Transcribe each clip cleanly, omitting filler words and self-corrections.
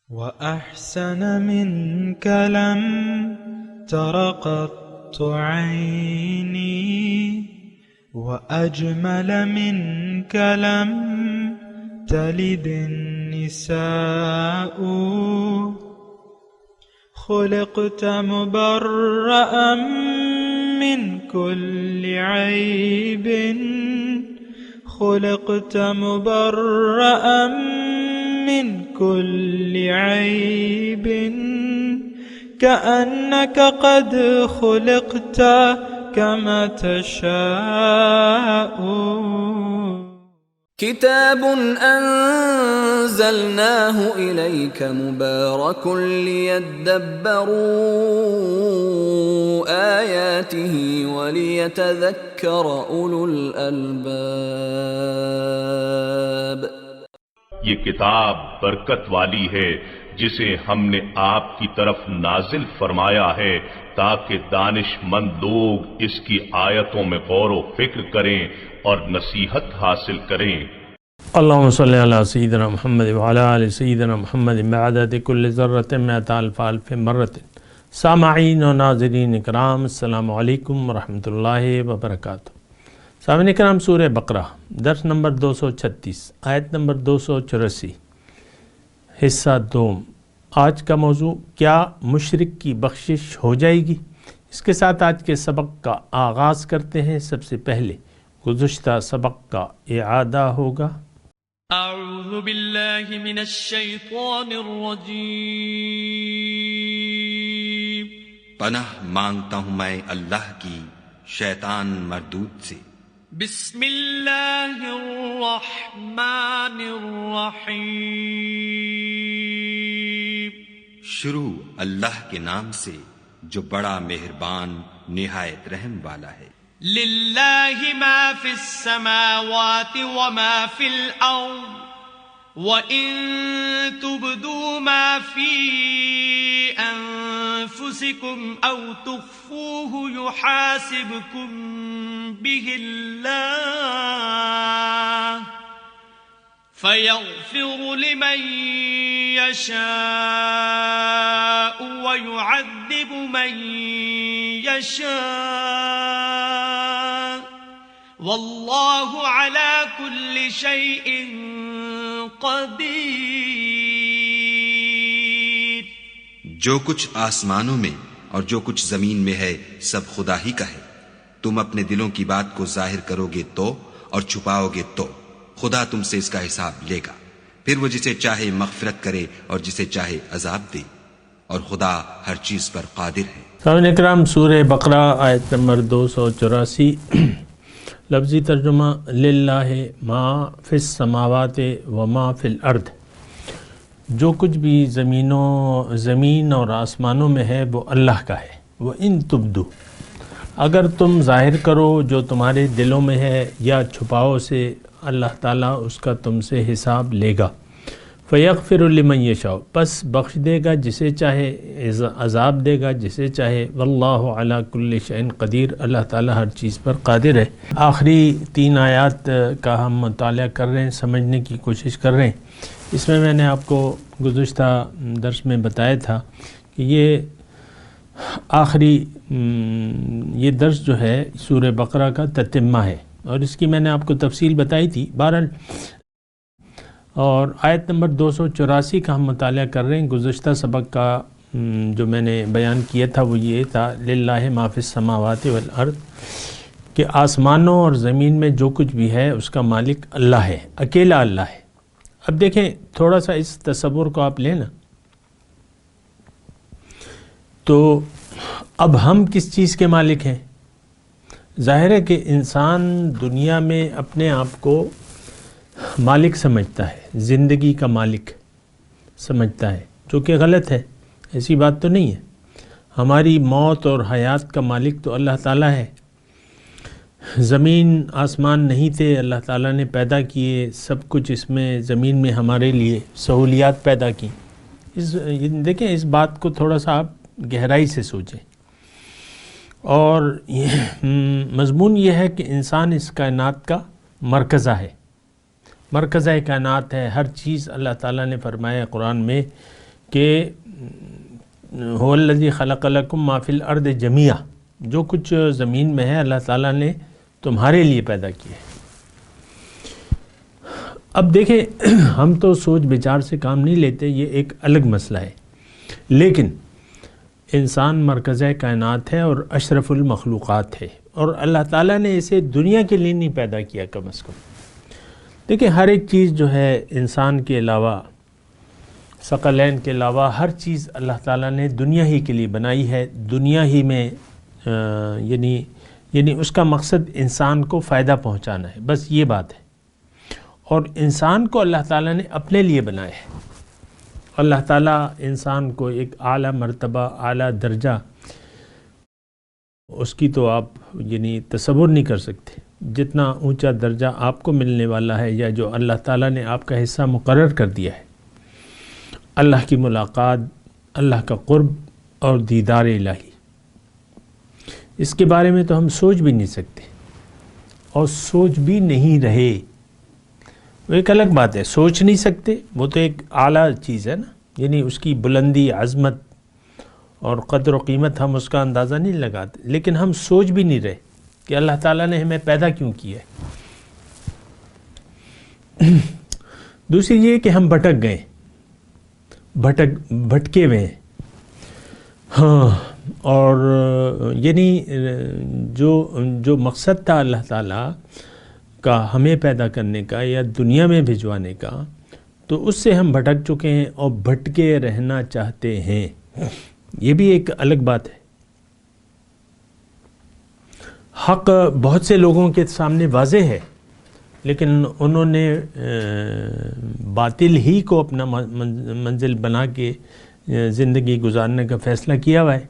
وأحسن منك لم تر قط عيني وأجمل منك لم تلد النساء خلقت مبرأ من كل عيب خلقت مبرأ من كل عيب كأنك قد خلقت كما تشاء كتاب أنزلناه إليك مبارك ليدبروا آياته وليتذكر أولو الألباب. یہ کتاب برکت والی ہے جسے ہم نے آپ کی طرف نازل فرمایا ہے تاکہ دانش مند لوگ اس کی آیتوں میں غور و فکر کریں اور نصیحت حاصل کریں. اللہم صلی علی سیدنا محمد وعلی آل سیدنا محمد بعدد کل ذرۃ مئۃ الف الف مرۃ. سامعین و ناظرین اکرام، السلام علیکم ورحمۃ اللہ وبرکاتہ. سامعین اکرام، سورہ بقرہ درس نمبر 236 آیت نمبر 284 حصہ دوم. آج کا موضوع کیا مشرک کی بخشش ہو جائے گی؟ اس کے ساتھ آج کے سبق کا آغاز کرتے ہیں. سب سے پہلے گزشتہ سبق کا اعادہ ہوگا. اعوذ باللہ من الشیطان الرجیم. پناہ مانگتا ہوں میں اللہ کی شیطان مردود سے. بسم اللہ الرحمن الرحیم. شروع اللہ کے نام سے جو بڑا مہربان نہایت رحم والا ہے. للہ ما فی السماوات وما فی الارض وَإِن تُبْدُوا مَا فِي أَنفُسِكُمْ أَوْ تُخْفُوهُ يُحَاسِبْكُم بِهِ اللَّهُ فَيَغْفِرُ لِمَن يَشَاءُ وَيُعَذِّبُ مَن يَشَاءُ وَاللَّهُ عَلَى كُلِّ شَيْءٍ قدیر. جو کچھ آسمانوں میں اور جو کچھ زمین میں ہے سب خدا ہی کا ہے. تم اپنے دلوں کی بات کو ظاہر کرو گے تو اور چھپاؤ گے تو خدا تم سے اس کا حساب لے گا. پھر وہ جسے چاہے مغفرت کرے اور جسے چاہے عذاب دے، اور خدا ہر چیز پر قادر ہے. سامعین اکرام، سورہ بقرہ آیت نمبر 284. لفظی ترجمہ: للہ ما فی السماوات و ما فی الارض. جو کچھ بھی زمین اور آسمانوں میں ہے وہ اللہ کا ہے. وَإِن تُبْدُوا، اگر تم ظاہر کرو جو تمہارے دلوں میں ہے یا چھپاؤ سے، اللہ تعالیٰ اس کا تم سے حساب لے گا. فَيَغْفِرُ لِمَن يَشَاءُ، پس بخش دے گا جسے چاہے، عذاب دے گا جسے چاہے. وَاللَّهُ عَلَى كُلِّ شَيْءٍ قدیر، اللہ تعالیٰ ہر چیز پر قادر ہے. آخری 3 آیات کا ہم مطالعہ کر رہے ہیں، سمجھنے کی کوشش کر رہے ہیں. اس میں نے آپ کو گزشتہ درس میں بتایا تھا کہ یہ آخری یہ درس جو ہے سورہ بقرہ کا تتمہ ہے، اور اس کی میں نے آپ کو تفصیل بتائی تھی. بہرحال اور آیت نمبر 284 کا ہم مطالعہ کر رہے ہیں. گزشتہ سبق کا جو میں نے بیان کیا تھا وہ یہ تھا للہ ما فی السماوات والارض، کہ آسمانوں اور زمین میں جو کچھ بھی ہے اس کا مالک اللہ ہے، اکیلا اللہ ہے. اب دیکھیں، تھوڑا سا اس تصور کو آپ لیں نا، تو اب ہم کس چیز کے مالک ہیں؟ ظاہر ہے کہ انسان دنیا میں اپنے آپ کو مالک سمجھتا ہے، زندگی کا مالک سمجھتا ہے، جو کہ غلط ہے. ایسی بات تو نہیں ہے. ہماری موت اور حیات کا مالک تو اللہ تعالیٰ ہے. زمین آسمان نہیں تھے، اللہ تعالیٰ نے پیدا کیے، سب کچھ اس میں زمین میں ہمارے لیے سہولیات پیدا کی. دیکھیں، اس بات کو تھوڑا سا آپ گہرائی سے سوچیں. اور مضمون یہ ہے کہ انسان اس کائنات کا مرکزہ ہے، مرکزہ کائنات ہے. ہر چیز اللہ تعالیٰ نے فرمایا قرآن میں کہ هو الذی خلق لکم ما فی الارض جمیعا، جو کچھ زمین میں ہے اللہ تعالیٰ نے تمہارے لیے پیدا کیا ہے۔ اب دیکھیں ہم تو سوچ بچار سے کام نہیں لیتے، یہ ایک الگ مسئلہ ہے، لیکن انسان مرکزِ کائنات ہے اور اشرف المخلوقات ہے، اور اللہ تعالیٰ نے اسے دنیا کے لیے نہیں پیدا کیا کم از کم۔ دیکھیں ہر ایک چیز جو ہے انسان کے علاوہ، ثقلین کے علاوہ ہر چیز اللہ تعالیٰ نے دنیا ہی کے لیے بنائی ہے، دنیا ہی میں یعنی اس کا مقصد انسان کو فائدہ پہنچانا ہے، بس یہ بات ہے۔ اور انسان کو اللہ تعالیٰ نے اپنے لیے بنایا ہے۔ اللہ تعالیٰ انسان کو ایک اعلیٰ مرتبہ، اعلیٰ درجہ، اس کی تو آپ تصور نہیں کر سکتے، جتنا اونچا درجہ آپ کو ملنے والا ہے یا جو اللہ تعالیٰ نے آپ کا حصہ مقرر کر دیا ہے، اللہ کی ملاقات، اللہ کا قرب اور دیدار الہی، اس کے بارے میں تو ہم سوچ بھی نہیں سکتے اور سوچ بھی نہیں رہے۔ وہ ایک الگ بات ہے، سوچ نہیں سکتے، وہ تو ایک اعلیٰ چیز ہے نا، یعنی اس کی بلندی، عظمت اور قدر و قیمت ہم اس کا اندازہ نہیں لگاتے، لیکن ہم سوچ بھی نہیں رہے کہ اللہ تعالیٰ نے ہمیں پیدا کیوں کیا ہے۔ دوسری یہ کہ ہم بھٹک گئے، بھٹکے ہوئے ہیں، ہاں، اور جو مقصد تھا اللہ تعالیٰ کا ہمیں پیدا کرنے کا یا دنیا میں بھجوانے کا، تو اس سے ہم بھٹک چکے ہیں اور بھٹکے رہنا چاہتے ہیں، یہ بھی ایک الگ بات ہے۔ حق بہت سے لوگوں کے سامنے واضح ہے، لیکن انہوں نے باطل ہی کو اپنا منزل بنا کے زندگی گزارنے کا فیصلہ کیا ہوا ہے۔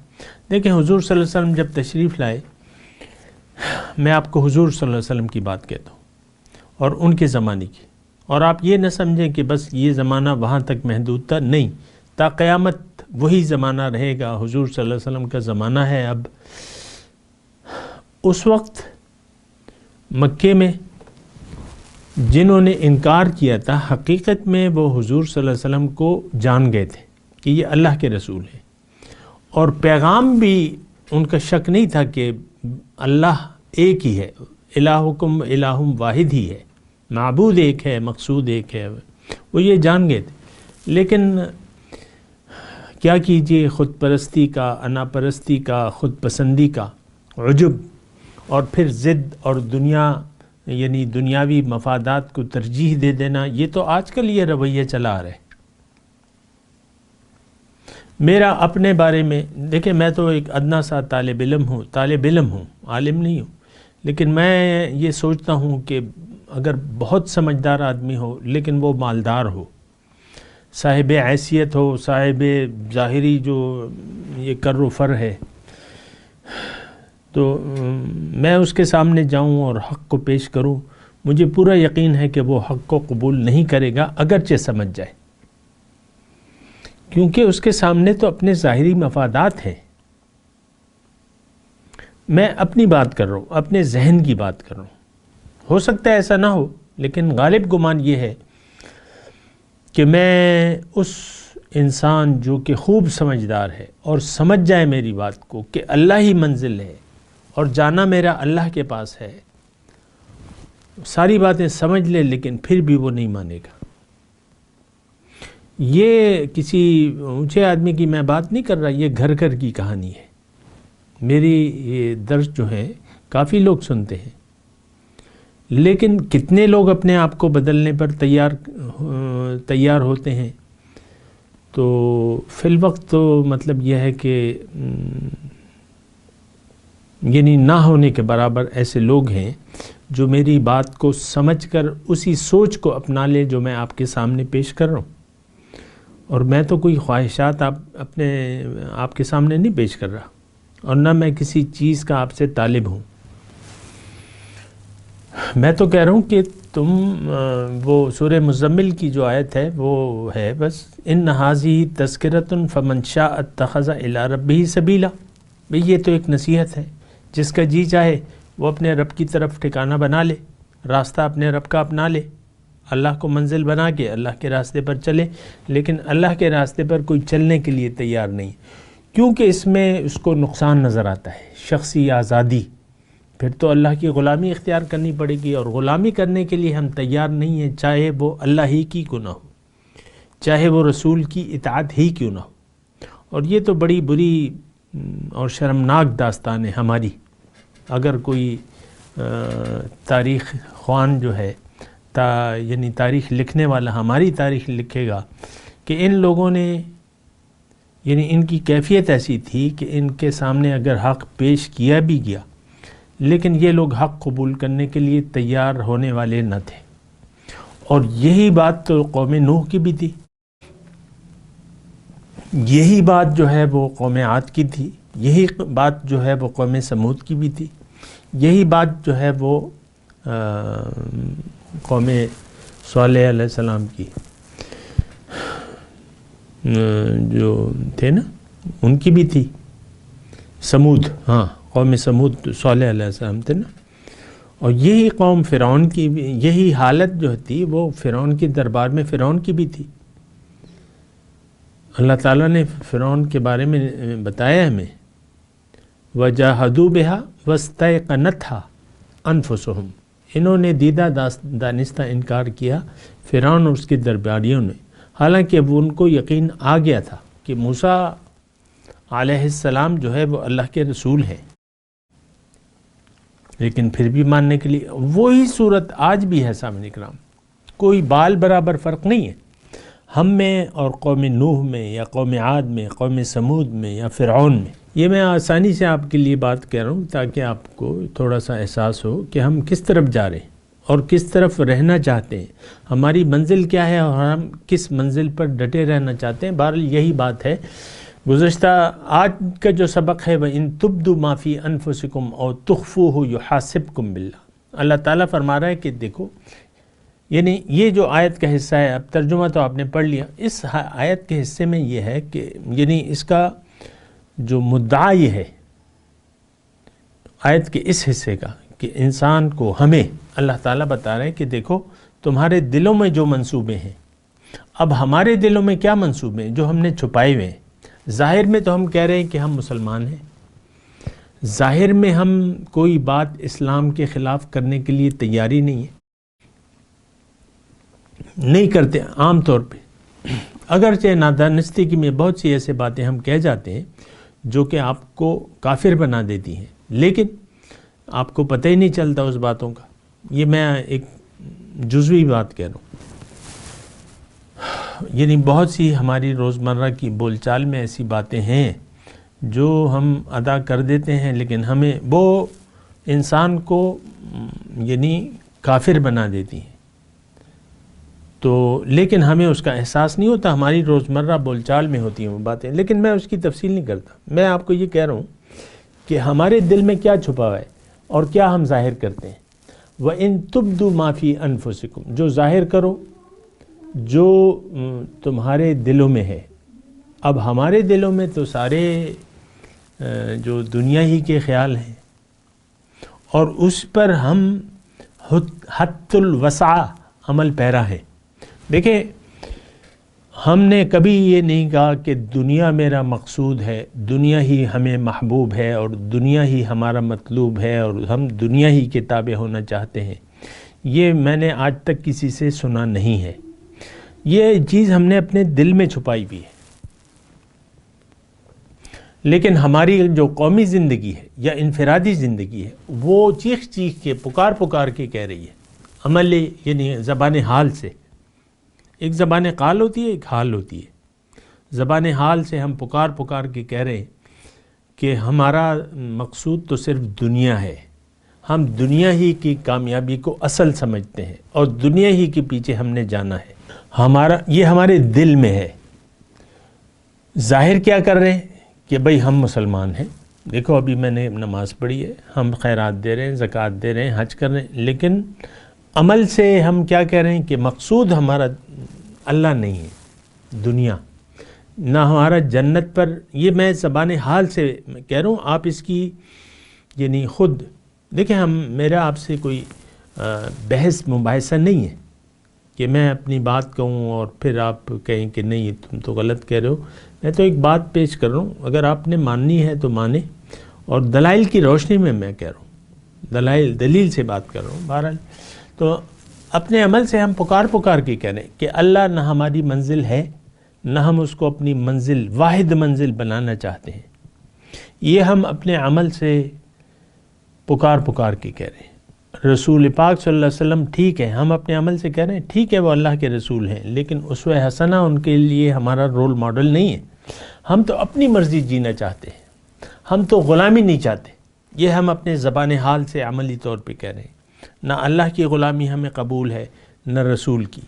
دیکھیں حضور صلی اللہ علیہ وسلم جب تشریف لائے، میں آپ کو حضور صلی اللہ علیہ وسلم کی بات کہتا ہوں اور ان کے زمانے کی، اور آپ یہ نہ سمجھیں کہ بس یہ زمانہ وہاں تک محدود تھا، نہیں، تا قیامت وہی زمانہ رہے گا، حضور صلی اللہ علیہ وسلم کا زمانہ ہے اب۔ اس وقت مکے میں جنہوں نے انکار کیا تھا، حقیقت میں وہ حضور صلی اللہ علیہ وسلم کو جان گئے تھے کہ یہ اللہ کے رسول ہیں، اور پیغام بھی ان کا شک نہیں تھا کہ اللہ ایک ہی ہے، الہکم الہ واحد ہی ہے، معبود ایک ہے، مقصود ایک ہے، وہ یہ جان گئے تھے۔ لیکن کیا کیجئے، خود پرستی کا، انا پرستی کا، خود پسندی کا، عجب، اور پھر ضد اور دنیاوی مفادات کو ترجیح دے دینا، یہ تو آج کل یہ رویہ چلا آ رہا ہے۔ میرا اپنے بارے میں دیکھیں، میں تو ایک ادنا سا طالب علم ہوں، عالم نہیں ہوں، لیکن میں یہ سوچتا ہوں کہ اگر بہت سمجھدار آدمی ہو لیکن وہ مالدار ہو، صاحب حیثیت ہو، صاحب ظاہری جو یہ کر و فر ہے، تو میں اس کے سامنے جاؤں اور حق کو پیش کروں، مجھے پورا یقین ہے کہ وہ حق کو قبول نہیں کرے گا اگرچہ سمجھ جائے، کیونکہ اس کے سامنے تو اپنے ظاہری مفادات ہیں۔ میں اپنی بات کر رہا ہوں، اپنے ذہن کی بات کر رہا ہوں، ہو سکتا ہے ایسا نہ ہو، لیکن غالب گمان یہ ہے کہ میں اس انسان جو کہ خوب سمجھدار ہے اور سمجھ جائے میری بات کو کہ اللہ ہی منزل ہے اور جانا میرا اللہ کے پاس ہے، ساری باتیں سمجھ لے لیکن پھر بھی وہ نہیں مانے گا۔ یہ کسی اونچے آدمی کی میں بات نہیں کر رہا، یہ گھر گھر کی کہانی ہے۔ میری یہ درس جو ہے کافی لوگ سنتے ہیں، لیکن کتنے لوگ اپنے آپ کو بدلنے پر تیار ہوتے ہیں؟ تو فی الوقت تو مطلب یہ ہے کہ یعنی نہ ہونے کے برابر ایسے لوگ ہیں جو میری بات کو سمجھ کر اسی سوچ کو اپنا لے جو میں آپ کے سامنے پیش کر رہا ہوں، اور میں تو کوئی خواہشات آپ کے سامنے نہیں پیش کر رہا، اور نہ میں کسی چیز کا آپ سے طالب ہوں۔ میں تو کہہ رہا ہوں کہ تم وہ سورہ مزمل کی جو آیت ہے وہ ہے بس ان ھذہ تذکرۃ فمن شاء اتخذ الی ربہ سبیلا، بھئی یہ تو ایک نصیحت ہے، جس کا جی چاہے وہ اپنے رب کی طرف ٹھکانہ بنا لے، راستہ اپنے رب کا اپنا لے۔ اللہ کو منزل بنا کے اللہ کے راستے پر چلے، لیکن اللہ کے راستے پر کوئی چلنے کے لیے تیار نہیں، کیونکہ اس میں اس کو نقصان نظر آتا ہے، شخصی آزادی، پھر تو اللہ کی غلامی اختیار کرنی پڑے گی، اور غلامی کرنے کے لیے ہم تیار نہیں ہیں، چاہے وہ اللہ ہی کی کیوں نہ ہو، چاہے وہ رسول کی اطاعت ہی کیوں نہ ہو۔ اور یہ تو بڑی بری اور شرمناک داستان ہے ہماری۔ اگر کوئی تاریخ خوان جو ہے یعنی تاریخ لکھنے والا ہماری تاریخ لکھے گا کہ ان لوگوں نے یعنی ان کی کیفیت ایسی تھی کہ ان کے سامنے اگر حق پیش کیا بھی گیا لیکن یہ لوگ حق قبول کرنے کے لیے تیار ہونے والے نہ تھے۔ اور یہی بات تو قوم نوح کی بھی تھی، یہی بات جو ہے وہ قوم عاد کی تھی، یہی بات جو ہے وہ قوم سمود کی بھی تھی، یہی بات جو ہے وہ قوم صالح علیہ السلام کی جو تھے نا ان کی بھی تھی، سمود، ہاں قوم سمود صالح علیہ السلام تھے نا۔ اور یہی قوم فرعون کی بھی، یہی حالت جو تھی وہ فرعون کے دربار میں فرعون کی بھی تھی۔ اللہ تعالیٰ نے فرعون کے بارے میں بتایا ہمیں، وَجَاهَدُوا بِهَا وَاسْتَيْقَنَتْهَا أَنفُسُهُمْ، انہوں نے دیدہ دانستہ انکار کیا فرعون اور اس کے درباریوں نے، حالانکہ وہ ان کو یقین آ گیا تھا کہ موسیٰ علیہ السلام جو ہے وہ اللہ کے رسول ہیں، لیکن پھر بھی ماننے کے لیے وہی صورت آج بھی ہے۔ سامنے کرام کوئی بال برابر فرق نہیں ہے ہم میں اور قوم نوح میں یا قوم عاد میں، قوم سمود میں یا فرعون میں۔ یہ میں آسانی سے آپ کے لیے بات کہہ رہا ہوں تاکہ آپ کو تھوڑا سا احساس ہو کہ ہم کس طرف جا رہے ہیں اور کس طرف رہنا چاہتے ہیں، ہماری منزل کیا ہے اور ہم کس منزل پر ڈٹے رہنا چاہتے ہیں۔ بہرحال یہی بات ہے۔ گزشتہ آج کا جو سبق ہے وَإِن تُبْدُوا مَا فِي أَنفُسِكُمْ أَوْ تُخْفُوهُ يُحَاسِبْكُم بِاللَّهِ، اللہ تعالیٰ فرما رہا ہے کہ دیکھو، یعنی یہ جو آیت کا حصہ ہے، اب ترجمہ تو آپ نے پڑھ لیا، اس آیت کے حصے میں یہ ہے کہ یعنی اس کا جو مدعا یہ ہے آیت کے اس حصے کا کہ انسان کو، ہمیں اللہ تعالیٰ بتا رہے ہیں کہ دیکھو تمہارے دلوں میں جو منصوبے ہیں، اب ہمارے دلوں میں کیا منصوبے ہیں جو ہم نے چھپائے ہوئے ہیں۔ ظاہر میں تو ہم کہہ رہے ہیں کہ ہم مسلمان ہیں، ظاہر میں ہم کوئی بات اسلام کے خلاف کرنے کے لیے تیاری نہیں ہے، نہیں کرتے عام طور پہ، اگرچہ نادانستی کی میں بہت سی ایسے باتیں ہم کہہ جاتے ہیں جو کہ آپ کو کافر بنا دیتی ہیں، لیکن آپ کو پتہ ہی نہیں چلتا اس باتوں کا۔ یہ میں ایک جزوی بات کہہ رہا ہوں، یعنی بہت سی ہماری روزمرہ کی بول چال میں ایسی باتیں ہیں جو ہم ادا کر دیتے ہیں، لیکن ہمیں وہ انسان کو یعنی کافر بنا دیتی ہیں، تو لیکن ہمیں اس کا احساس نہیں ہوتا، ہماری روزمرہ بول چال میں ہوتی ہیں وہ باتیں، لیکن میں اس کی تفصیل نہیں کرتا۔ میں آپ کو یہ کہہ رہا ہوں کہ ہمارے دل میں کیا چھپا ہوا ہے اور کیا ہم ظاہر کرتے ہیں۔ وَإِن تُبْدُوا مَا فِي أَنفُسِكُمْ، جو ظاہر کرو جو تمہارے دلوں میں ہے۔ اب ہمارے دلوں میں تو سارے جو دنیا ہی کے خیال ہیں اور اس پر ہم حت الوسع عمل پیرا ہے۔ دیکھیں، ہم نے کبھی یہ نہیں کہا کہ دنیا میرا مقصود ہے، دنیا ہی ہمیں محبوب ہے اور دنیا ہی ہمارا مطلوب ہے اور ہم دنیا ہی کے تابع ہونا چاہتے ہیں۔ یہ میں نے آج تک کسی سے سنا نہیں ہے، یہ چیز ہم نے اپنے دل میں چھپائی بھی ہے۔ لیکن ہماری جو قومی زندگی ہے یا انفرادی زندگی ہے وہ چیخ چیخ کے پکار کے کہہ رہی ہے، عمل یعنی زبان حال سے۔ ایک زبان قال ہوتی ہے، ایک حال ہوتی ہے۔ زبان حال سے ہم پکار کے کہہ رہے ہیں کہ ہمارا مقصود تو صرف دنیا ہے، ہم دنیا ہی کی کامیابی کو اصل سمجھتے ہیں اور دنیا ہی کے پیچھے ہم نے جانا ہے، یہ ہمارے دل میں ہے۔ ظاہر کیا کر رہے ہیں کہ بھئی ہم مسلمان ہیں، دیکھو ابھی میں نے نماز پڑھی ہے، ہم خیرات دے رہے ہیں، زکوٰۃ دے رہے ہیں، حج کر رہے ہیں، لیکن عمل سے ہم کیا کہہ رہے ہیں کہ مقصود ہمارا اللہ نہیں ہے، دنیا نہ ہمارا جنت پر۔ یہ میں زبان حال سے کہہ رہا ہوں، آپ اس کی یعنی خود دیکھیں، میرا آپ سے کوئی بحث مباحثہ نہیں ہے کہ میں اپنی بات کہوں اور پھر آپ کہیں کہ نہیں تم تو غلط کہہ رہے ہو. میں تو ایک بات پیش کر رہا ہوں, اگر آپ نے ماننی ہے تو مانیں, اور دلائل کی روشنی میں کہہ رہا ہوں, دلیل سے بات کر رہا ہوں. بہرحال تو اپنے عمل سے ہم پکار کے کہہ رہے ہیں کہ اللہ نہ ہماری منزل ہے, نہ ہم اس کو اپنی منزل, واحد منزل بنانا چاہتے ہیں. یہ ہم اپنے عمل سے پکار کے کہہ رہے ہیں. رسول پاک صلی اللہ علیہ وسلم ٹھیک ہے, ہم اپنے عمل سے کہہ رہے ہیں ٹھیک ہے وہ اللہ کے رسول ہیں, لیکن اسوہ حسنہ ان کے لیے ہمارا رول ماڈل نہیں ہے. ہم تو اپنی مرضی جینا چاہتے ہیں, ہم تو غلامی نہیں چاہتے. یہ ہم اپنے زبان حال سے عملی طور پہ کہہ رہے ہیں. نہ اللہ کی غلامی ہمیں قبول ہے نہ رسول کی.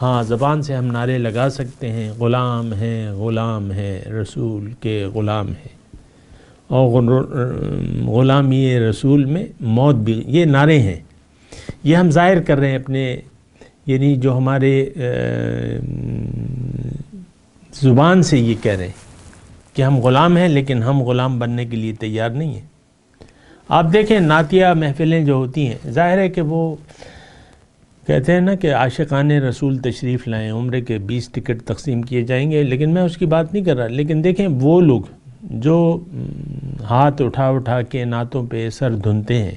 ہاں زبان سے ہم نعرے لگا سکتے ہیں, غلام ہیں رسول کے غلام ہیں, اور غلامی رسول میں موت بھی, یہ نعرے ہیں. یہ ہم ظاہر کر رہے ہیں اپنے, یعنی جو ہمارے زبان سے یہ کہہ رہے ہیں کہ ہم غلام ہیں, لیکن ہم غلام بننے کے لیے تیار نہیں ہیں. آپ دیکھیں نعتیہ محفلیں جو ہوتی ہیں, ظاہر ہے کہ وہ کہتے ہیں نا کہ عاشقان رسول تشریف لائیں, عمرے کے 20 ٹکٹ تقسیم کیے جائیں گے, لیکن میں اس کی بات نہیں کر رہا. لیکن دیکھیں وہ لوگ جو ہاتھ اٹھا کے نعتوں پہ سر دھنتے ہیں,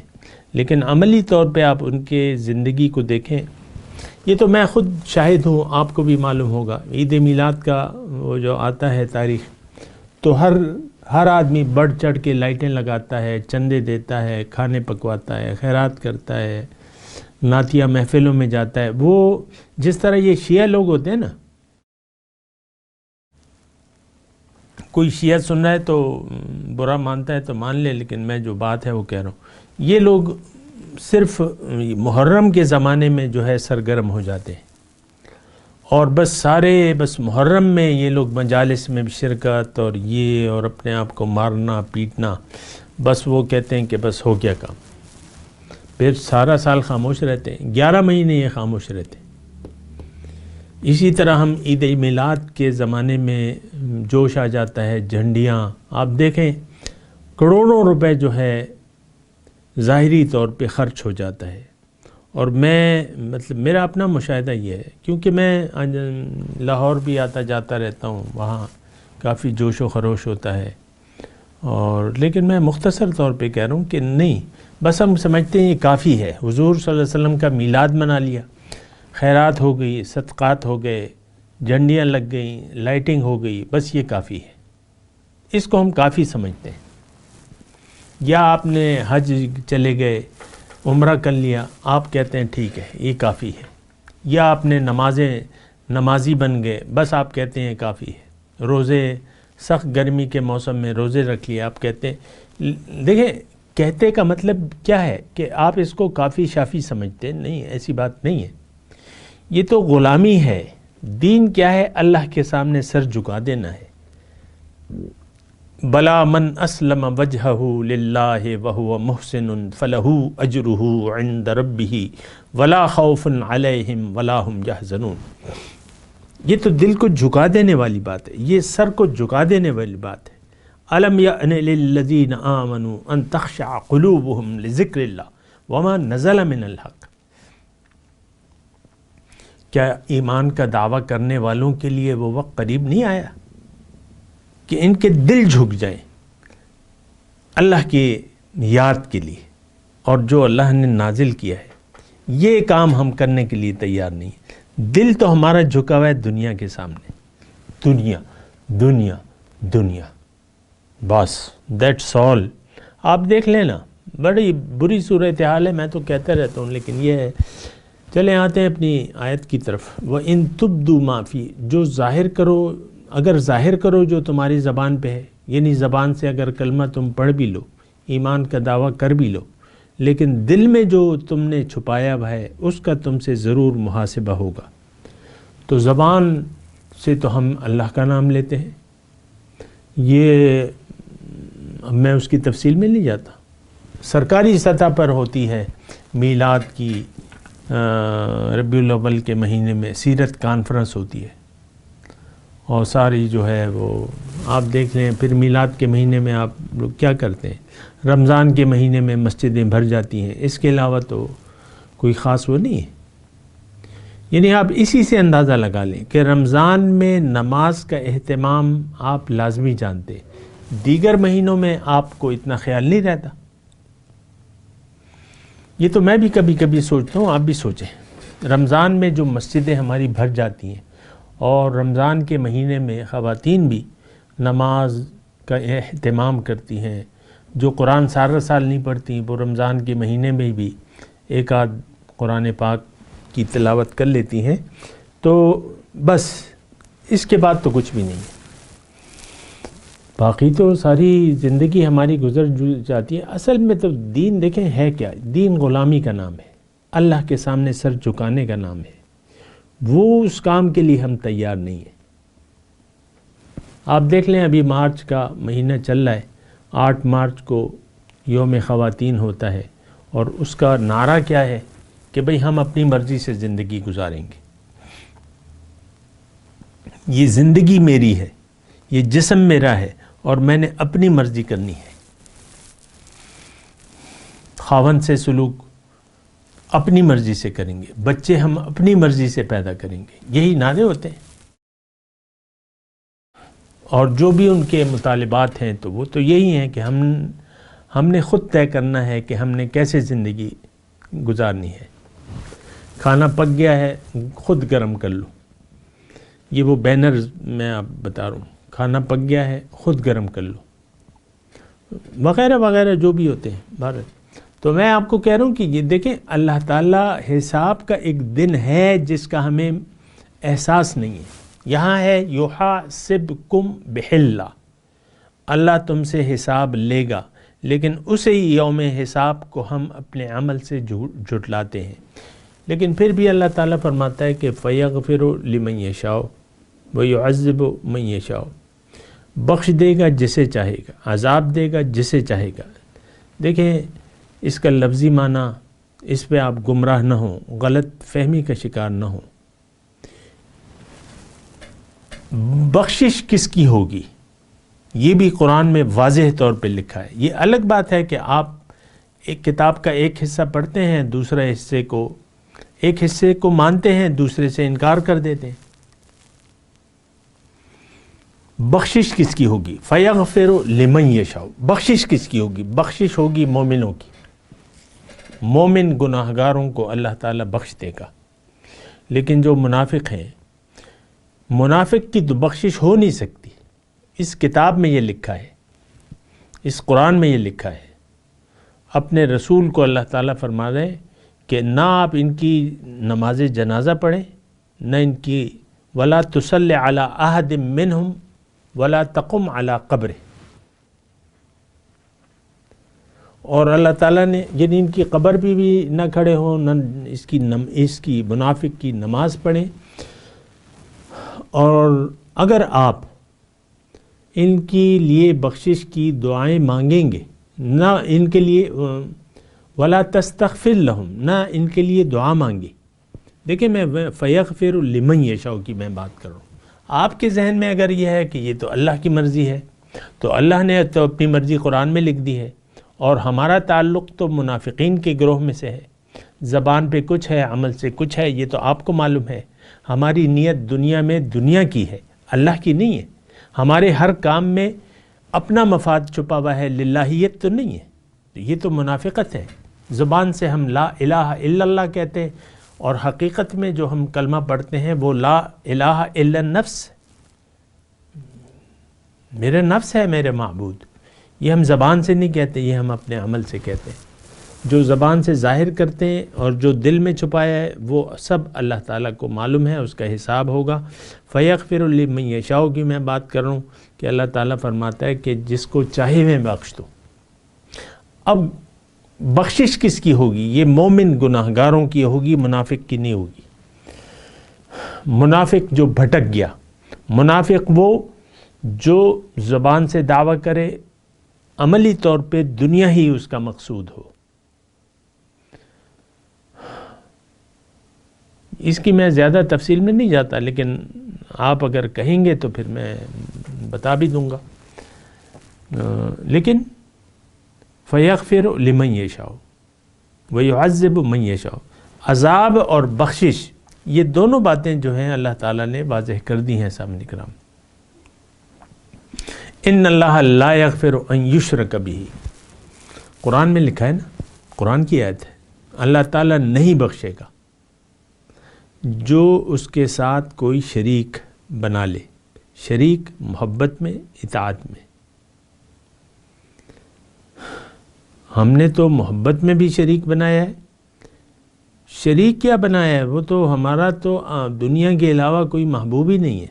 لیکن عملی طور پہ آپ ان کے زندگی کو دیکھیں. یہ تو میں خود شاہد ہوں, آپ کو بھی معلوم ہوگا. عید میلاد کا وہ جو آتا ہے تاریخ, تو ہر آدمی بڑھ چڑھ کے لائٹیں لگاتا ہے, چندے دیتا ہے, کھانے پکواتا ہے, خیرات کرتا ہے, نعتیہ محفلوں میں جاتا ہے. وہ جس طرح یہ شیعہ لوگ ہوتے ہیں نا, کوئی شیعہ سن رہا ہے تو برا مانتا ہے تو مان لے, لیکن میں جو بات ہے وہ کہہ رہا ہوں. یہ لوگ صرف محرم کے زمانے میں جو ہے سرگرم ہو جاتے ہیں, اور بس محرم میں یہ لوگ مجالس میں شرکت اور یہ, اور اپنے آپ کو مارنا پیٹنا, بس وہ کہتے ہیں کہ بس ہو گیا کام. پھر سارا سال خاموش رہتے ہیں, 11 مہینے یہ خاموش رہتے ہیں. اسی طرح ہم عید میلاد کے زمانے میں جوش آ جاتا ہے, جھنڈیاں آپ دیکھیں, کروڑوں روپے جو ہے ظاہری طور پہ خرچ ہو جاتا ہے. اور میرا اپنا مشاہدہ یہ ہے, کیونکہ میں لاہور بھی آتا جاتا رہتا ہوں, وہاں کافی جوش و خروش ہوتا ہے. اور لیکن میں مختصر طور پہ کہہ رہا ہوں کہ نہیں, بس ہم سمجھتے ہیں یہ کافی ہے. حضور صلی اللہ علیہ وسلم کا میلاد منا لیا, خیرات ہو گئی, صدقات ہو گئے, جھنڈیاں لگ گئیں, لائٹنگ ہو گئی, بس یہ کافی ہے. اس کو ہم کافی سمجھتے ہیں. یا آپ نے حج چلے گئے, عمرہ کر لیا, آپ کہتے ہیں ٹھیک ہے یہ کافی ہے. یا آپ نے نمازی بن گئے, بس آپ کہتے ہیں کافی ہے. روزے, سخت گرمی کے موسم میں روزے رکھ لیے, آپ کہتے ہیں. دیکھیں کہتے کا مطلب کیا ہے کہ آپ اس کو کافی شافی سمجھتے ہیں. نہیں, ایسی بات نہیں ہے. یہ تو غلامی ہے. دین کیا ہے؟ اللہ کے سامنے سر جھکا دینا ہے. بلا من اسلم وجہہ للہ وہو محسن فلہ اجرہ عند ربہ ولا خوف علیہم ولا ہم یحزنون. یہ تو دل کو جھکا دینے والی بات ہے, یہ سر کو جھکا دینے والی بات ہے. الم یأن للذین آمنوا ان تخشع قلوبہم لذکر اللہ وما نزل من الحق. کیا ایمان کا دعویٰ کرنے والوں کے لیے وہ وقت قریب نہیں آیا کہ ان کے دل جھک جائیں اللہ کی یاد کے لیے, اور جو اللہ نے نازل کیا ہے یہ کام ہم کرنے کے لیے تیار نہیں. دل تو ہمارا جھکا ہوا ہے دنیا کے سامنے, دنیا دنیا دنیا, بس دیٹس آل. آپ دیکھ لیں نا, بڑی بری صورتحال ہے. میں تو کہتا رہتا ہوں, لیکن یہ ہے. چلے آتے ہیں اپنی آیت کی طرف. وَإِن تُبْدُوا مَا فِي, جو ظاہر کرو, اگر ظاہر کرو جو تمہاری زبان پہ ہے, یعنی زبان سے اگر کلمہ تم پڑھ بھی لو, ایمان کا دعویٰ کر بھی لو, لیکن دل میں جو تم نے چھپایا ہوا ہے اس کا تم سے ضرور محاسبہ ہوگا. تو زبان سے تو ہم اللہ کا نام لیتے ہیں, یہ میں اس کی تفصیل میں نہیں جاتا. سرکاری سطح پر ہوتی ہے میلاد کی, ربیع الاول کے مہینے میں سیرت کانفرنس ہوتی ہے, اور ساری جو ہے وہ آپ دیکھ لیں. پھر میلاد کے مہینے میں آپ لوگ کیا کرتے ہیں, رمضان کے مہینے میں مسجدیں بھر جاتی ہیں. اس کے علاوہ تو کوئی خاص وہ نہیں ہے. یعنی آپ اسی سے اندازہ لگا لیں کہ رمضان میں نماز کا اہتمام آپ لازمی جانتے، دیگر مہینوں میں آپ کو اتنا خیال نہیں رہتا۔ یہ تو میں بھی کبھی کبھی سوچتا ہوں، آپ بھی سوچیں، رمضان میں جو مسجدیں ہماری بھر جاتی ہیں اور رمضان کے مہینے میں خواتین بھی نماز کا اہتمام کرتی ہیں، جو قرآن سارا سال نہیں پڑھتی وہ رمضان کے مہینے میں بھی ایک آدھ قرآن پاک کی تلاوت کر لیتی ہیں، تو بس اس کے بعد تو کچھ بھی نہیں ہے، باقی تو ساری زندگی ہماری گزر جاتی ہے۔ اصل میں تو دین دیکھیں ہے کیا، دین غلامی کا نام ہے، اللہ کے سامنے سر جھکانے کا نام ہے، وہ اس کام کے لیے ہم تیار نہیں ہیں۔ آپ دیکھ لیں ابھی مارچ کا مہینہ چل رہا ہے، 8 مارچ کو یوم خواتین ہوتا ہے، اور اس کا نعرہ کیا ہے کہ بھئی ہم اپنی مرضی سے زندگی گزاریں گے، یہ زندگی میری ہے، یہ جسم میرا ہے اور میں نے اپنی مرضی کرنی ہے، خاوند سے سلوک اپنی مرضی سے کریں گے، بچے ہم اپنی مرضی سے پیدا کریں گے، یہی نعرے ہوتے ہیں۔ اور جو بھی ان کے مطالبات ہیں تو وہ تو یہی ہیں کہ ہم نے خود طے کرنا ہے کہ ہم نے کیسے زندگی گزارنی ہے، کھانا پک گیا ہے خود گرم کر لو، یہ وہ بینرز میں آپ بتا رہا ہوں، کھانا پک گیا ہے خود گرم کر لو، وغیرہ وغیرہ جو بھی ہوتے ہیں بھارت۔ تو میں آپ کو کہہ رہا ہوں کہ یہ دیکھیں اللہ تعالیٰ حساب کا ایک دن ہے جس کا ہمیں احساس نہیں ہے، یہاں ہے یحاسبکم بحلہ، اللہ تم سے حساب لے گا، لیکن اسی یوم حساب کو ہم اپنے عمل سے جھٹلاتے ہیں۔ لیکن پھر بھی اللہ تعالیٰ فرماتا ہے کہ فَيَغْفِرُ لِمَن يَشَاءُ وَيُعَذِّبُ مَن يَشَاءُ، بخش دے گا جسے چاہے گا، عذاب دے گا جسے چاہے گا۔ دیکھیں اس کا لفظی معنی، اس پہ آپ گمراہ نہ ہوں، غلط فہمی کا شکار نہ ہوں۔ بخشش کس کی ہوگی یہ بھی قرآن میں واضح طور پہ لکھا ہے۔ یہ الگ بات ہے کہ آپ ایک کتاب کا ایک حصہ پڑھتے ہیں، ایک حصے کو مانتے ہیں، دوسرے سے انکار کر دیتے ہیں۔ بخشش کس کی ہوگی؟ فَيَغْفِرُ لِمَن يَشَاءُ، بخشش کس کی ہوگی؟ بخشش ہوگی مومنوں کی، مومن گناہگاروں کو اللہ تعالیٰ بخش دے گا۔ لیکن جو منافق ہیں، منافق کی تو بخشش ہو نہیں سکتی، اس کتاب میں یہ لکھا ہے، اس قرآن میں یہ لکھا ہے۔ اپنے رسول کو اللہ تعالیٰ فرما رہے ہیں کہ نہ آپ ان کی نماز جنازہ پڑھیں، نہ ان کی وَلَا تُصَلِّ عَلَىٰ أَحَدٍ مِّنْهُمْ وَلَا تَقُمْ عَلَىٰ قَبْرِهِ، اور اللہ تعالیٰ نے یعنی ان کی قبر پہ بھی نہ کھڑے ہوں، نہ اس کی منافق کی نماز پڑھیں۔ اور اگر آپ ان کے لیے بخشش کی دعائیں مانگیں گے، نہ ان کے لیے ولا تستغفر لہم، نہ ان کے لیے دعا مانگی۔ دیکھیں میں فیغفر لمن یشاء کی میں بات کر رہا ہوں۔ آپ کے ذہن میں اگر یہ ہے کہ یہ تو اللہ کی مرضی ہے، تو اللہ نے تو اپنی مرضی قرآن میں لکھ دی ہے، اور ہمارا تعلق تو منافقین کے گروہ میں سے ہے، زبان پہ کچھ ہے عمل سے کچھ ہے، یہ تو آپ کو معلوم ہے۔ ہماری نیت دنیا میں دنیا کی ہے، اللہ کی نہیں ہے۔ ہمارے ہر کام میں اپنا مفاد چھپا ہوا ہے، للہیت تو نہیں ہے۔ یہ تو منافقت ہے۔ زبان سے ہم لا الہ الا اللہ کہتے ہیں، اور حقیقت میں جو ہم کلمہ پڑھتے ہیں وہ لا الہ الا النفس، میرا نفس ہے میرے معبود۔ یہ ہم زبان سے نہیں کہتے، یہ ہم اپنے عمل سے کہتے ہیں۔ جو زبان سے ظاہر کرتے ہیں اور جو دل میں چھپایا ہے وہ سب اللہ تعالیٰ کو معلوم ہے، اس کا حساب ہوگا۔ فیغفر لمن یشاء کی میں بات کر رہا ہوں کہ اللہ تعالیٰ فرماتا ہے کہ جس کو چاہے میں بخش دوں۔ اب بخشش کس کی ہوگی؟ یہ مومن گناہگاروں کی ہوگی، منافق کی نہیں ہوگی۔ منافق جو بھٹک گیا، منافق وہ جو زبان سے دعویٰ کرے، عملی طور پہ دنیا ہی اس کا مقصود ہو۔ اس کی میں زیادہ تفصیل میں نہیں جاتا، لیکن آپ اگر کہیں گے تو پھر میں بتا بھی دوں گا۔ لیکن فیغفر لمن یشاء ویعذب من یشاء، عذاب اور بخشش یہ دونوں باتیں جو ہیں اللہ تعالیٰ نے واضح کر دی ہیں سامعین کرام۔ ان اللہ لا یغفر ان یشرک بہ، قرآن میں لکھا ہے نا، قرآن کی آیت ہے، اللہ تعالیٰ نہیں بخشے گا جو اس کے ساتھ کوئی شریک بنا لے، شریک محبت میں، اطاعت میں۔ ہم نے تو محبت میں بھی شریک بنایا ہے، شریک کیا بنایا ہے، وہ تو ہمارا تو دنیا کے علاوہ کوئی محبوب ہی نہیں ہے،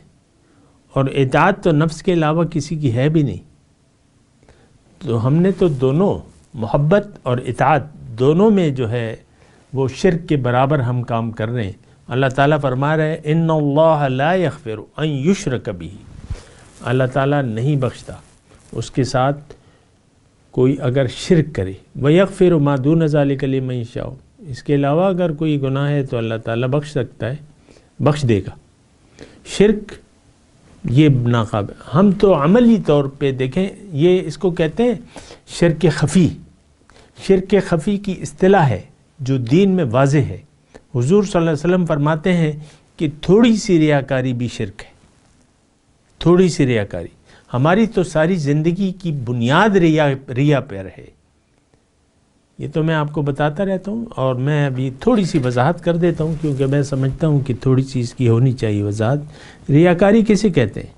اور اطاعت تو نفس کے علاوہ کسی کی ہے بھی نہیں۔ تو ہم نے تو دونوں محبت اور اطاعت دونوں میں جو ہے وہ شرک کے برابر ہم کام کر رہے ہیں۔ اللہ تعالیٰ فرما رہے ہیں ان اللہ لا یغفر ان یشرک بہ، اللہ تعالیٰ نہیں بخشتا اس کے ساتھ کوئی اگر شرک کرے، وَيَغْفِرُ مَا دُونَ ذَلِكَ لِمَن يَشَاءُ، اس کے علاوہ اگر کوئی گناہ ہے تو اللہ تعالیٰ بخش سکتا ہے، بخش دے گا۔ شرک یہ ناقابل، ہم تو عملی طور پہ دیکھیں، یہ اس کو کہتے ہیں شرک خفی۔ شرک خفی کی اصطلاح ہے جو دین میں واضح ہے۔ حضور صلی اللہ علیہ وسلم فرماتے ہیں کہ تھوڑی سی ریاکاری بھی شرک ہے، تھوڑی سی ریاکاری۔ ہماری تو ساری زندگی کی بنیاد ریا پر ہے، یہ تو میں آپ کو بتاتا رہتا ہوں، اور میں ابھی تھوڑی سی وضاحت کر دیتا ہوں کیونکہ میں سمجھتا ہوں کہ تھوڑی سی اس کی ہونی چاہیے وضاحت۔ ریاکاری کسے کہتے ہیں؟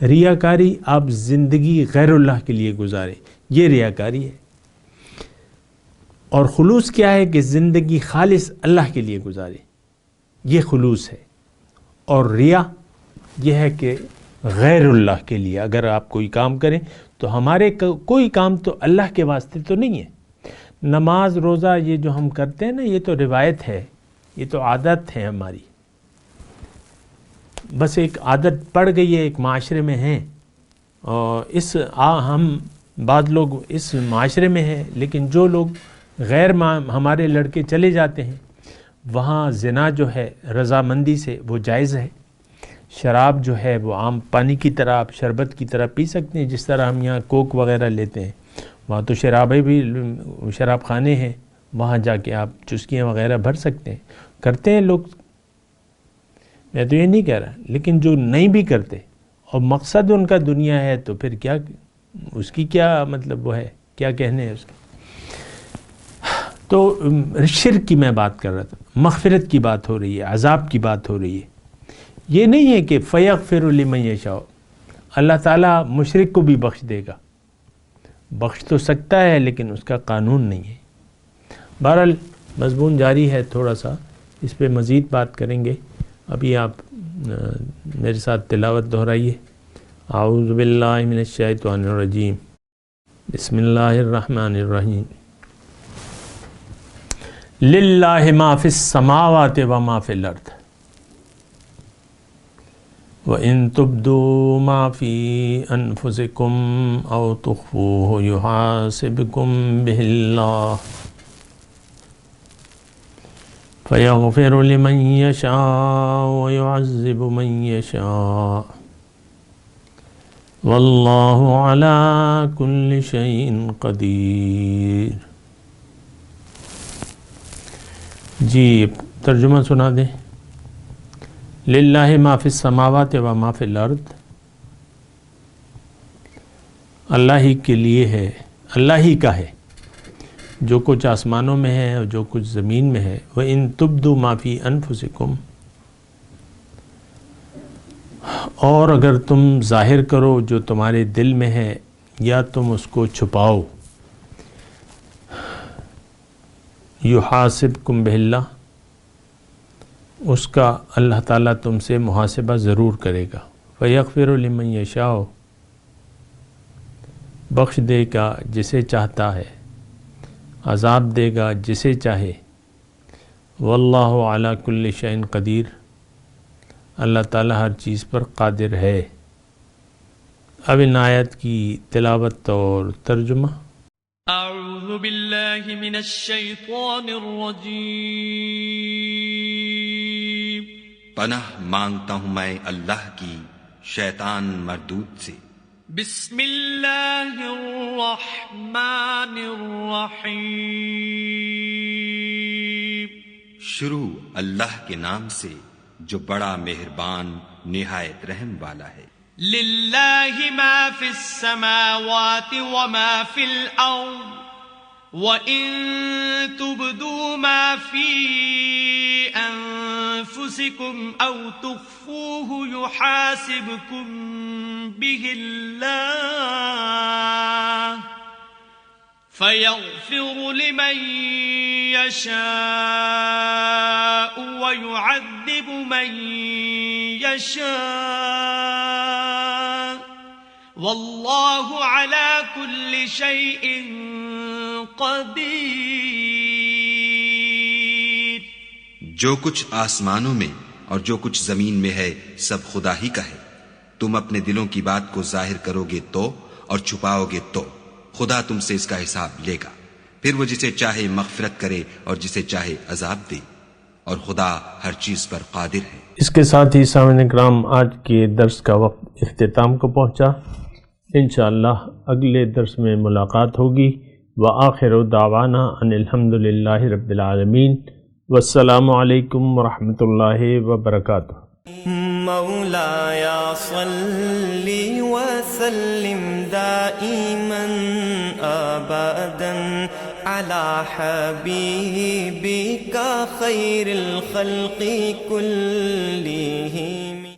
ریاکاری آپ زندگی غیر اللہ کے لیے گزاریں، یہ ریاکاری ہے۔ اور خلوص کیا ہے کہ زندگی خالص اللہ کے لیے گزارے، یہ خلوص ہے۔ اور ریا یہ ہے کہ غیر اللہ کے لیے اگر آپ کوئی کام کریں تو ہمارے کوئی کام تو اللہ کے واسطے تو نہیں ہے۔ نماز روزہ یہ جو ہم کرتے ہیں نا، یہ تو روایت ہے، یہ تو عادت ہے ہماری، بس ایک عادت پڑ گئی ہے، ایک معاشرے میں ہیں، اور ہم بعض لوگ اس معاشرے میں ہیں، لیکن جو لوگ غیر ہمارے لڑکے چلے جاتے ہیں وہاں زنا جو ہے رضامندی سے وہ جائز ہے۔ شراب جو ہے وہ عام پانی کی طرح، آپ شربت کی طرح پی سکتے ہیں، جس طرح ہم یہاں کوک وغیرہ لیتے ہیں، وہاں تو شرابیں بھی، شراب خانے ہیں، وہاں جا کے آپ چسکیاں وغیرہ بھر سکتے ہیں، کرتے ہیں لوگ، میں تو یہ نہیں کہہ رہا، لیکن جو نہیں بھی کرتے اور مقصد ان کا دنیا ہے تو پھر کیا اس کی کیا مطلب وہ ہے، کیا کہنے ہیں اس کے۔ تو شرک کی میں بات کر رہا تھا، مغفرت کی بات ہو رہی ہے، عذاب کی بات ہو رہی ہے۔ یہ نہیں ہے کہ فَيَغْفِرُ لِمَن يَشَاءُ، اللہ تعالیٰ مشرک کو بھی بخش دے گا، بخش تو سکتا ہے لیکن اس کا قانون نہیں ہے۔ بہرحال مضمون جاری ہے، تھوڑا سا اس پہ مزید بات کریں گے۔ ابھی آپ میرے ساتھ تلاوت دہرائیے۔ اعوذ باللہ من الشیطان الرجیم، بسم اللہ الرحمن الرحیم۔ للہ ما فی السماوات و ما فی الارض وَإِن تُبْدُوا مَا فِي أَنفُسِكُمْ أَوْ تُخْفُوهُ يُحَاسِبْكُمْ بِهِ اللَّهُ فَيَغْفِرُ لِمَن يَشَاءُ وَيُعَذِّبُ مَن يَشَاءُ وَاللَّهُ عَلَى كُلِّ شَيْءٍ قَدِيرٌ۔ جی ترجمہ سنا دیں۔ للہ ما فی السماوات و ما فی الارض، اللہ ہی کے لیے ہے، اللہ ہی کا ہے جو کچھ آسمانوں میں ہے اور جو کچھ زمین میں ہے۔ وَإِن تُبْدُوا مَا فِي أَنفُسِكُمْ، اور اگر تم ظاہر کرو جو تمہارے دل میں ہے یا تم اس کو چھپاؤ، یحاسبکم بہ اللہ، اس کا اللہ تعالیٰ تم سے محاسبہ ضرور کرے گا۔ وَيَغْفِرُ لِمَن يَشَاءُ، بخش دے گا جسے چاہتا ہے، عذاب دے گا جسے چاہے۔ واللہ علی کل شیء قدیر، اللہ تعالیٰ ہر چیز پر قادر ہے۔ اب ان آیت کی تلاوت اور ترجمہ۔ اعوذ باللہ من الشیطان الرجیم، پناہ مانگتا ہوں میں اللہ کی شیطان مردود سے۔ بسم اللہ الرحمن الرحیم، شروع اللہ کے نام سے جو بڑا مہربان نہایت رحم والا ہے۔ للہ ما فی السماوات وما فی الارض وَإِن تُبْدُوا مَا فِي أَنفُسِكُمْ أَوْ تُخْفُوهُ يُحَاسِبْكُم بِهِ اللَّهُ فَيَغْفِرُ لِمَن يَشَاءُ وَيُعَذِّبُ مَن يَشَاءُ وَاللَّهُ عَلَى كُلِّ شَيْءٍ قدیر۔ جو کچھ آسمانوں میں اور جو کچھ زمین میں ہے سب خدا ہی کا ہے۔ تم اپنے دلوں کی بات کو ظاہر کرو گے تو اور چھپاؤ گے تو خدا تم سے اس کا حساب لے گا، پھر وہ جسے چاہے مغفرت کرے اور جسے چاہے عذاب دے، اور خدا ہر چیز پر قادر ہے۔ اس کے ساتھ ہی سامعین کرام آج کے درس کا وقت اختتام کو پہنچا۔ انشاءاللہ اگلے درس میں ملاقات ہوگی۔ وآخر دعوانا ان الحمد للہ رب العالمین، والسلام علیکم ورحمۃ اللہ وبرکاتہ۔ مولایا صلی وسلم دائما ابدا علی حبیبک خیر الخلق کلہم۔